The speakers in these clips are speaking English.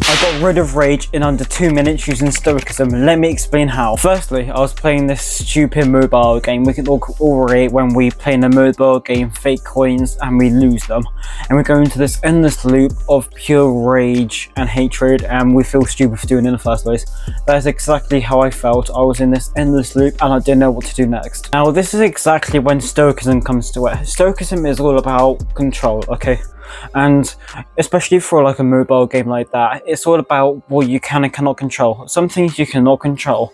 I got rid of rage in under 2 minutes using stoicism. Let me explain how. Firstly, I was playing this stupid mobile game. We can all relate when we play in a mobile game, fake coins, and we lose them. And we go into this endless loop of pure rage and hatred, and we feel stupid for doing it in the first place. That's exactly how I felt. I was in this endless loop and I didn't know what to do next. Now, this is exactly when stoicism comes to it. Stoicism is all about control, okay? And especially for like a mobile game like that, it's all about what you can and cannot control. Some things you cannot control.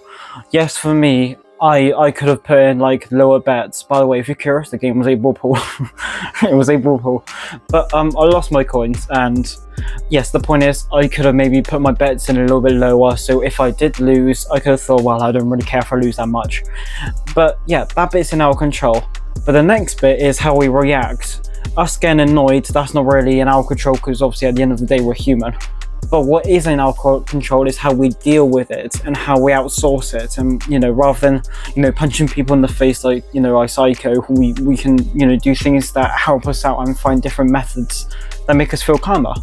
Yes, for me, I could have put in like lower bets. By the way, if you're curious, the game was a ball pool. It was a ball pool. But I lost my coins, and yes, the point is I could have maybe put my bets in a little bit lower, so if I did lose, I could have thought, well, I don't really care if I lose that much. But yeah, that bit's in our control. But the next bit is how we react. Us getting annoyed, that's not really in our control, because obviously at the end of the day we're human. But what is in our control is how we deal with it and how we outsource it. And rather than punching people in the face like I psycho, we can do things that help us out and find different methods that make us feel calmer.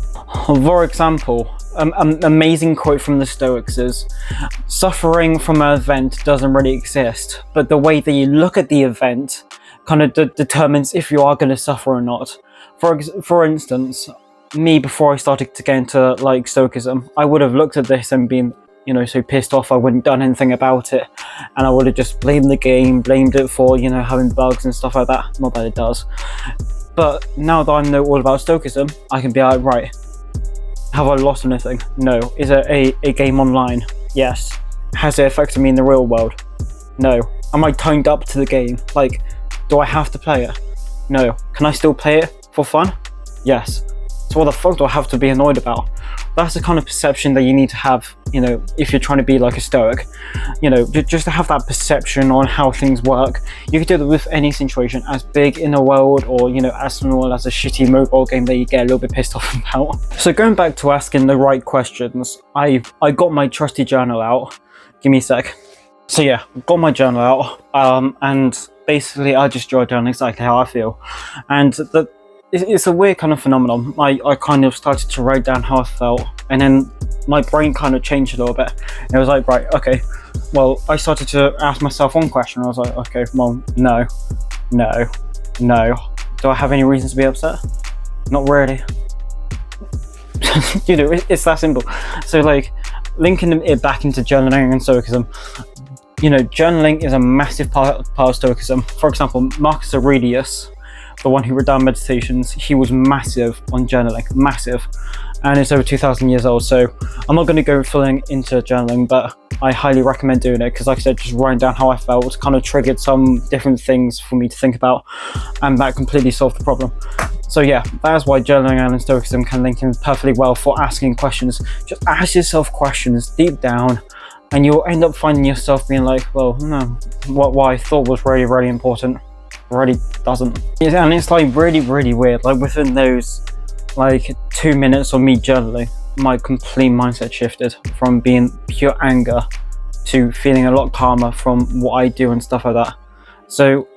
For example, an amazing quote from the Stoics is, suffering from an event doesn't really exist, but the way that you look at the event kind of determines if you are going to suffer or not. For instance, me, before I started to get into like stoicism, I would have looked at this and been so pissed off I wouldn't done anything about it, and I would have just blamed the game, blamed it for having bugs and stuff like that. Not that it does, but now that I know all about stoicism, I can be like, right, have I lost anything? No. Is it a game online? Yes. Has it affected me in the real world? No. Am I toned up to the game? Like, do I have to play it? No. Can I still play it for fun? Yes. So what the fuck do I have to be annoyed about? That's the kind of perception that you need to have, if you're trying to be like a stoic. Just to have that perception on how things work. You can do that with any situation, as big in the world or, as small as a shitty mobile game that you get a little bit pissed off about. So going back to asking the right questions, I got my trusty journal out. Give me a sec. So yeah, got my journal out, and basically I just jot down exactly how I feel. And it's a weird kind of phenomenon. I kind of started to write down how I felt, and then my brain kind of changed a little bit. And it was like, right, okay, well, I started to ask myself one question. I was like, okay, well, no. Do I have any reasons to be upset? Not really. It's that simple. So like, linking it back into journaling and stoicism, journaling is a massive part of stoicism. For example, Marcus Aurelius, the one who wrote down Meditations, he was massive on journaling, massive, and it's over 2,000 years old. So I'm not going to go fully into journaling, but I highly recommend doing it, because like I said, just writing down how I felt kind of triggered some different things for me to think about, and that completely solved the problem. So yeah, that's why journaling and stoicism can link in perfectly well for asking questions. Just ask yourself questions deep down, and you'll end up finding yourself being like, well, no, what I thought was really, really important really doesn't. And it's like really, really weird. Like within those like 2 minutes of me journaling, my complete mindset shifted from being pure anger to feeling a lot calmer from what I do and stuff like that. So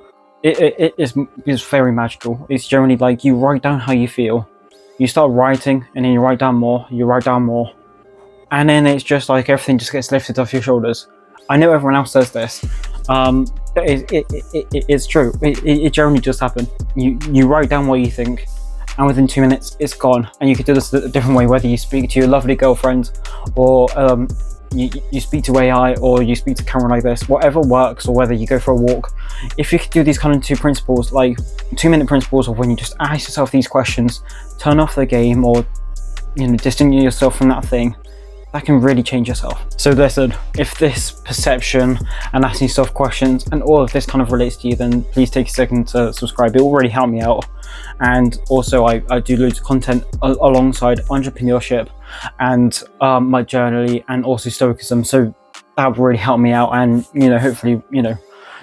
it is very magical. It's generally like you write down how you feel, you start writing, and then you write down more, and then it's just like everything just gets lifted off your shoulders. I know everyone else says this, but it's true. It generally just happened. You write down what you think, and within 2 minutes it's gone. And you could do this a different way, whether you speak to your lovely girlfriend, or you speak to AI, or you speak to camera like this, whatever works, or whether you go for a walk. If you could do these kind of 2 principles, like 2-minute principles of when you just ask yourself these questions, turn off the game, or distance yourself from that thing, that can really change yourself. So listen, if this perception and asking yourself questions and all of this kind of relates to you, then please take a second to subscribe. It will really help me out. And also I do loads of content alongside entrepreneurship and my journaling and also stoicism, so that would really help me out, and hopefully it'll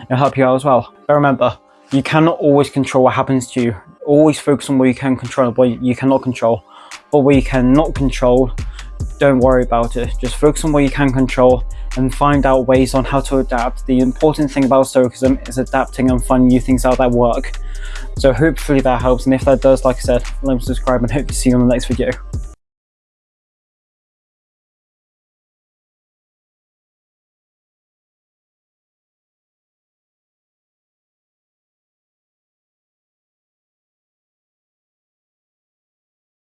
help you out as well. But remember, you cannot always control what happens to you. Always focus on what you can control and what you cannot control. But what you cannot control, don't worry about it. Just focus on what you can control and find out ways on how to adapt. The important thing about stoicism is adapting and finding new things out that work. So hopefully that helps, and if that does, like I said, like, subscribe, and hope to see you on the next video.